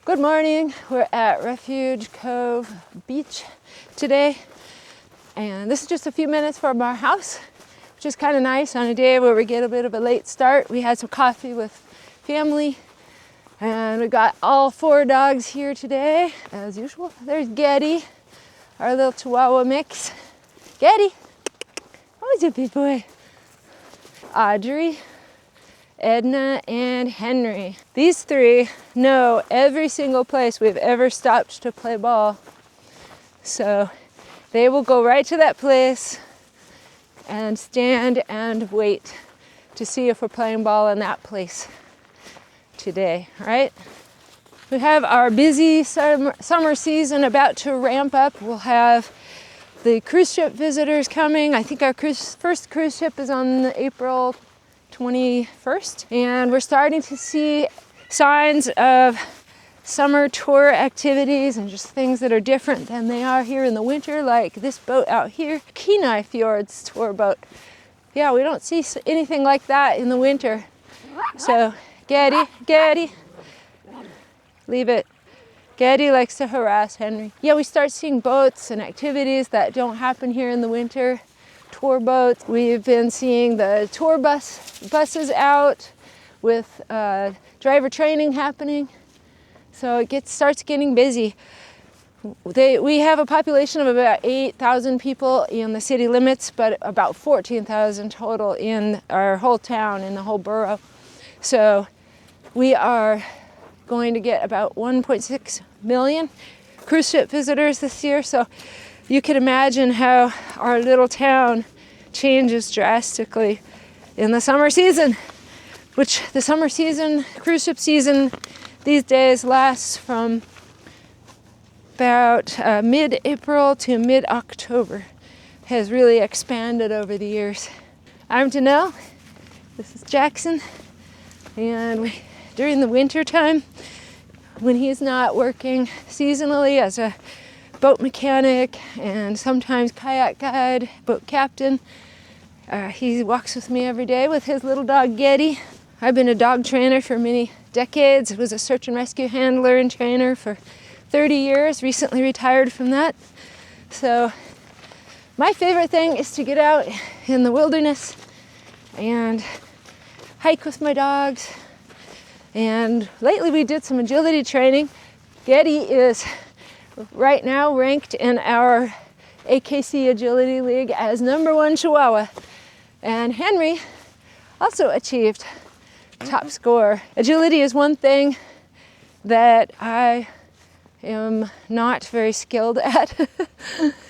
Good morning. We're at Refuge Cove Beach today, and this is just a few minutes from our house, which is kind of nice on a day where we get a bit of a late start. We had some coffee with family, and we got all 4 dogs here today, as usual. There's Geddy, our little Chihuahua mix. Geddy, oh, he's a big boy. Audrey, Edna, and Henry. These 3 know every single place we've ever stopped to play ball. So they will go right to that place and stand and wait to see if we're playing ball in that place today, right? We have our busy summer season about to ramp up. We'll have the cruise ship visitors coming. I think our first cruise ship is on April 21st, and we're starting to see signs of summer tour activities and just things that are different than they are here in the winter, like this boat out here, Kenai Fjords tour boat. Yeah, we don't see anything like that in the winter. So Geddy, leave it. Geddy likes to harass Henry. Yeah, we start seeing boats and activities that don't happen here in the winter. Tour boats. We've been seeing the tour buses out with driver training happening. So it starts getting busy. We have a population of about 8,000 people in the city limits, but about 14,000 total in our whole town, in the whole borough. So we are going to get about 1.6 million cruise ship visitors this year. So you can imagine how our little town changes drastically in the summer season, which the summer season, cruise ship season these days lasts from about mid-April to mid-October. Has really expanded over the years. I'm Janelle, this is Jackson, and during the winter time, when he's not working seasonally as a boat mechanic and sometimes kayak guide, boat captain, he walks with me every day with his little dog Geddy. I've been a dog trainer for many decades. I was a search and rescue handler and trainer for 30 years, recently retired from that. So my favorite thing is to get out in the wilderness and hike with my dogs. And lately we did some agility training. Geddy is right now ranked in our AKC Agility League as #1 Chihuahua. And Henry also achieved top score. Agility is one thing that I am not very skilled at.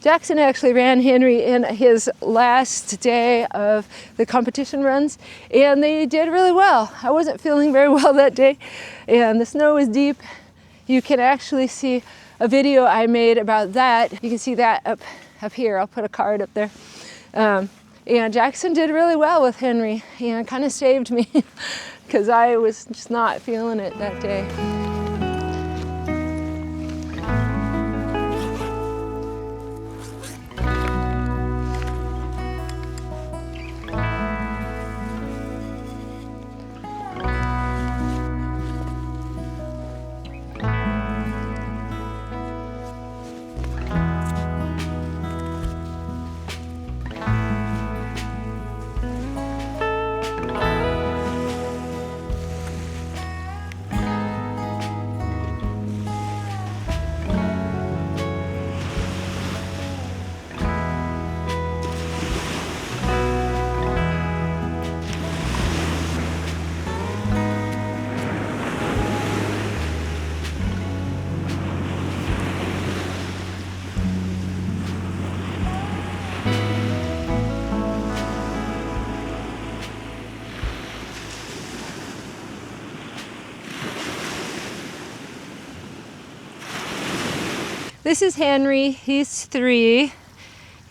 Jackson actually ran Henry in his last day of the competition runs, and they did really well. I wasn't feeling very well that day, and the snow was deep. You can actually see a video I made about that. You can see that up here. I'll put a card up there. And Jackson did really well with Henry, and kind of saved me because I was just not feeling it that day. This is Henry. He's 3.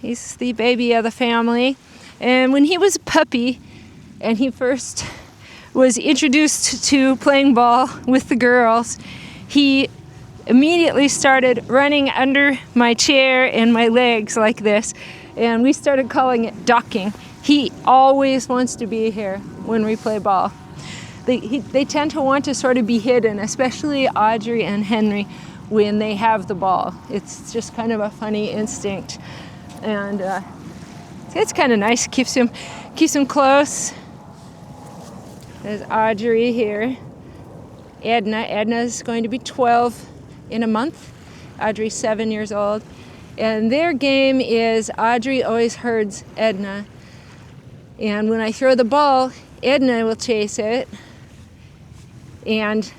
He's the baby of the family. And when he was a puppy and he first was introduced to playing ball with the girls, he immediately started running under my chair and my legs like this, and we started calling it docking. He always wants to be here when we play ball. they tend to want to sort of be hidden, especially Audrey and Henry when they have the ball. It's just kind of a funny instinct, and it's kind of nice. Keeps them close. There's Audrey here. Edna's going to be 12 in a month. Audrey's 7 years old. And their game is Audrey always herds Edna. And when I throw the ball, Edna will chase it. And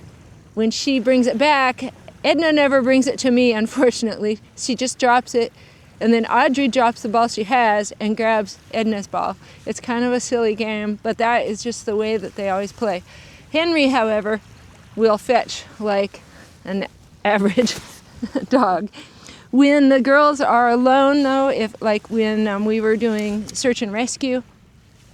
when she brings it back, Edna never brings it to me, unfortunately. She just drops it. And then Audrey drops the ball she has and grabs Edna's ball. It's kind of a silly game, but that is just the way that they always play. Henry, however, will fetch like an average dog. When the girls are alone, though, if like when we were doing search and rescue,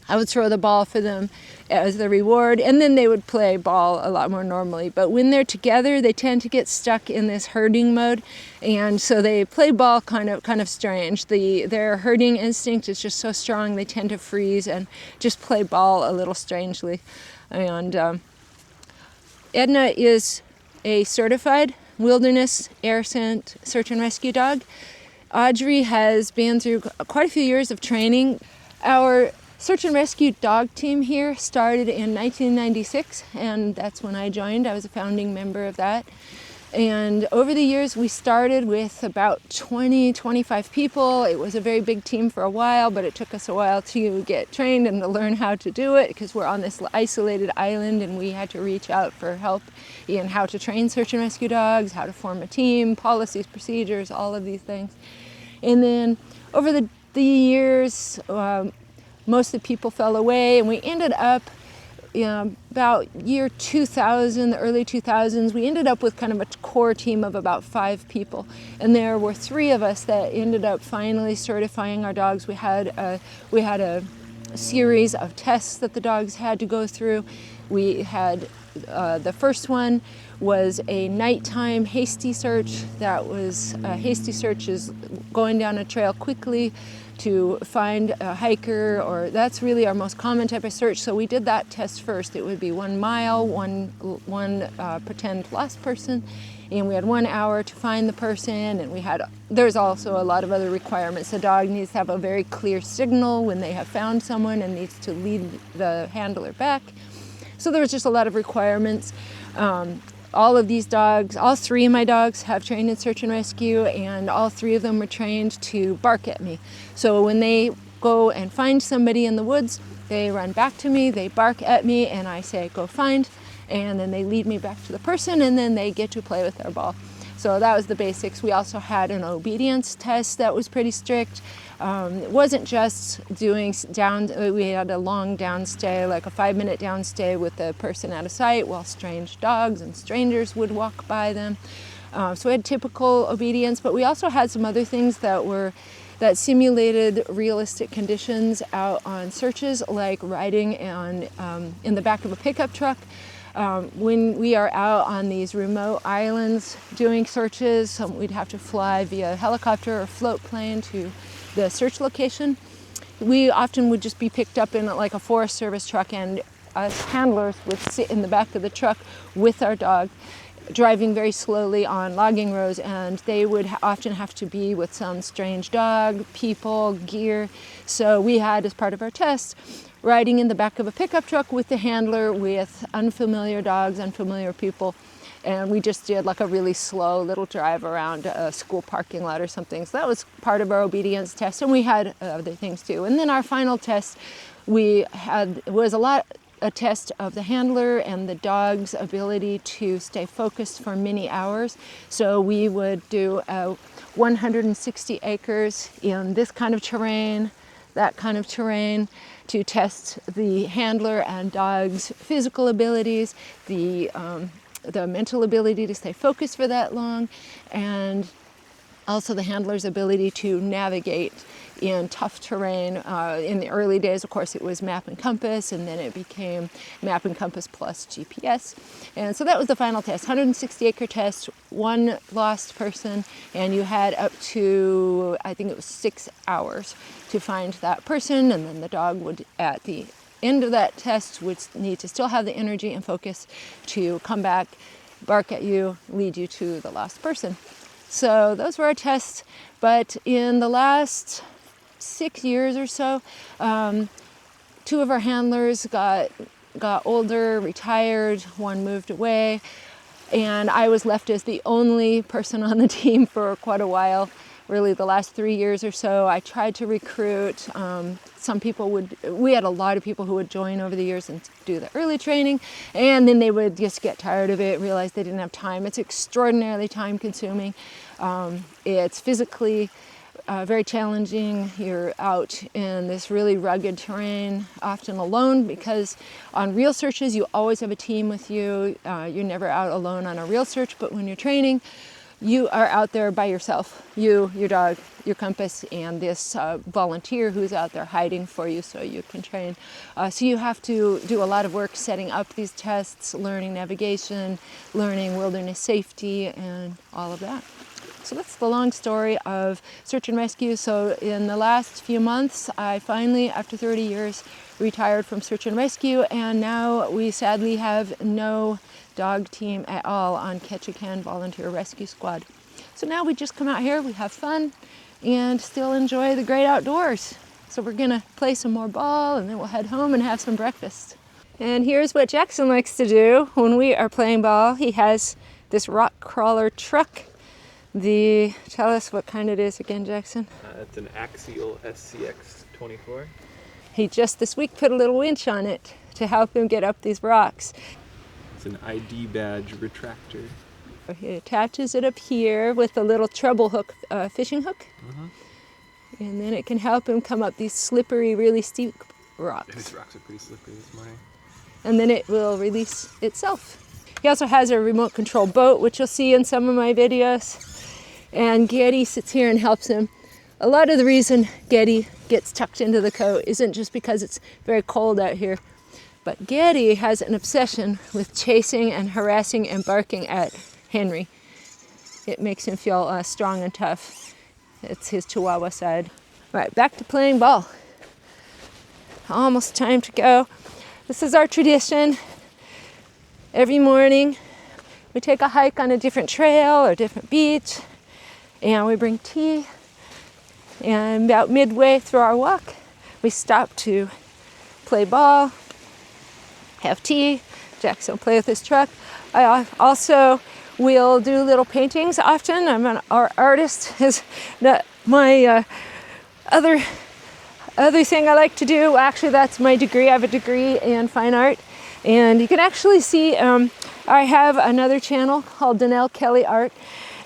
I would throw the ball for them as the reward, and then they would play ball a lot more normally. But when they're together, they tend to get stuck in this herding mode, and so they play ball kind of strange. Their herding instinct is just so strong, they tend to freeze and just play ball a little strangely. And Edna is a certified wilderness air scent search and rescue dog. Audrey has been through quite a few years of training. Our search and rescue dog team here started in 1996, and that's when I joined. I was a founding member of that. And over the years, we started with about 25 people. It was a very big team for a while, but it took us a while to get trained and to learn how to do it, because we're on this isolated island and we had to reach out for help in how to train search and rescue dogs, how to form a team, policies, procedures, all of these things. And then over the years, most of the people fell away, and we ended up about year 2000, the early 2000s, we ended up with kind of a core team of about 5 people. And there were 3 of us that ended up finally certifying our dogs. We had a series of tests that the dogs had to go through. We had the first one was a nighttime hasty search. That was a hasty search is going down a trail quickly to find a hiker, or that's really our most common type of search. So we did that test first. It would be 1 mile, one pretend lost person, and we had 1 hour to find the person. And there's also a lot of other requirements. The dog needs to have a very clear signal when they have found someone and needs to lead the handler back. So there was just a lot of requirements. All of these dogs, all 3 of my dogs have trained in search and rescue, and all 3 of them were trained to bark at me. So when they go and find somebody in the woods, they run back to me, they bark at me, and I say, go find, and then they lead me back to the person, and then they get to play with their ball. So that was the basics. We also had an obedience test that was pretty strict. It wasn't just doing we had a long downstay, like a 5-minute downstay with the person out of sight while strange dogs and strangers would walk by them. So we had typical obedience, but we also had some other things that simulated realistic conditions out on searches, like riding in the back of a pickup truck. When we are out on these remote islands doing searches, we'd have to fly via helicopter or float plane to the search location. We often would just be picked up in like a Forest Service truck, and us handlers would sit in the back of the truck with our dog, driving very slowly on logging rows, and they would often have to be with some strange dog, people, gear. So we had, as part of our test, riding in the back of a pickup truck with the handler, with unfamiliar dogs, unfamiliar people, and we just did like a really slow little drive around a school parking lot or something. So that was part of our obedience test, and we had other things too. And then our final test was a test of the handler and the dog's ability to stay focused for many hours. So we would do 160 acres in this kind of terrain, that kind of terrain, to test the handler and dog's physical abilities, the mental ability to stay focused for that long, and also the handler's ability to navigate in tough terrain. In the early days, of course, it was map and compass, and then it became map and compass plus GPS. And so that was the final test, 160-acre test, 1 lost person, and you had up to, I think it was 6 hours to find that person, and then the dog would, at the end of that test would need to still have the energy and focus to come back, bark at you, lead you to the last person. So those were our tests. But in the last 6 years or so, 2 of our handlers got older, retired, one moved away, and I was left as the only person on the team for quite a while. Really, the last 3 years or so, I tried to recruit. We had a lot of people who would join over the years and do the early training, and then they would just get tired of it, realize they didn't have time. It's extraordinarily time consuming. It's physically very challenging. You're out in this really rugged terrain, often alone, because on reel searches, you always have a team with you. You're never out alone on a reel search, but when you're training, you are out there by yourself. You, your dog, your compass, and this volunteer who's out there hiding for you so you can train. So you have to do a lot of work setting up these tests, learning navigation, learning wilderness safety, and all of that. So that's the long story of search and rescue. So in the last few months, I finally, after 30 years, retired from search and rescue, and now we sadly have no dog team at all on Ketchikan Volunteer Rescue Squad. So now we just come out here, we have fun, and still enjoy the great outdoors. So we're gonna play some more ball, and then we'll head home and have some breakfast. And here's what Jackson likes to do when we are playing ball. He has this rock crawler truck. Tell us what kind it is again, Jackson. It's an Axial SCX 24. He just this week put a little winch on it to help him get up these rocks. It's an ID badge retractor. He attaches it up here with a little treble hook, fishing hook. And then it can help him come up these slippery, really steep rocks. These rocks are pretty slippery this morning. And then it will release itself. He also has a remote control boat, which you'll see in some of my videos. And Geddy sits here and helps him. A lot of the reason Geddy gets tucked into the coat isn't just because it's very cold out here, but Geddy has an obsession with chasing and harassing and barking at Henry. It makes him feel strong and tough. It's his Chihuahua side. All right, back to playing ball. Almost time to go. This is our tradition. Every morning, we take a hike on a different trail or different beach, and we bring tea. And about midway through our walk, we stop to play ball, have tea. Jackson will play with his truck. I also will do little paintings often. I'm an art artist. Is my other thing I like to do. Actually, that's my degree. I have a degree in fine art. And you can actually see I have another channel called Danelle Kelly Art.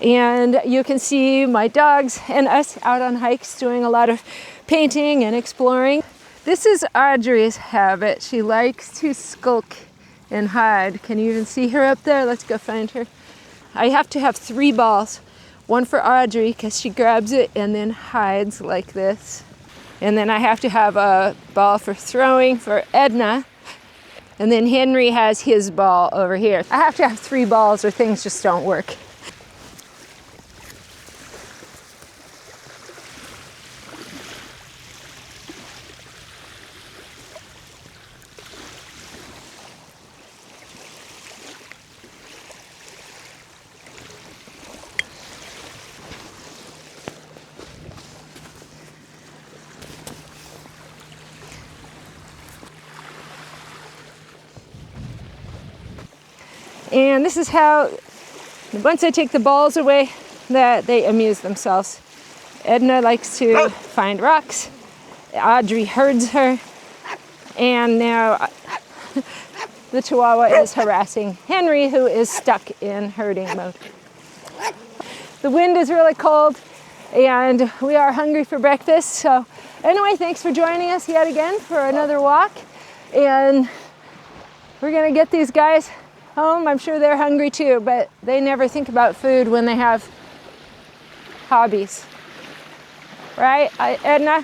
And you can see my dogs and us out on hikes doing a lot of painting and exploring. This is Audrey's habit. She likes to skulk and hide. Can you even see her up there? Let's go find her. I have to have 3 balls. One for Audrey because she grabs it and then hides like this. And then I have to have a ball for throwing for Edna. And then Henry has his ball over here. I have to have 3 balls or things just don't work. And this is how, once I take the balls away, that they amuse themselves. Edna likes to find rocks. Audrey herds her. And now the Chihuahua is harassing Henry, who is stuck in herding mode. The wind is really cold, and we are hungry for breakfast. So anyway, thanks for joining us yet again for another walk. And we're gonna get these guys home. I'm sure they're hungry too, but they never think about food when they have hobbies. Right, Edna?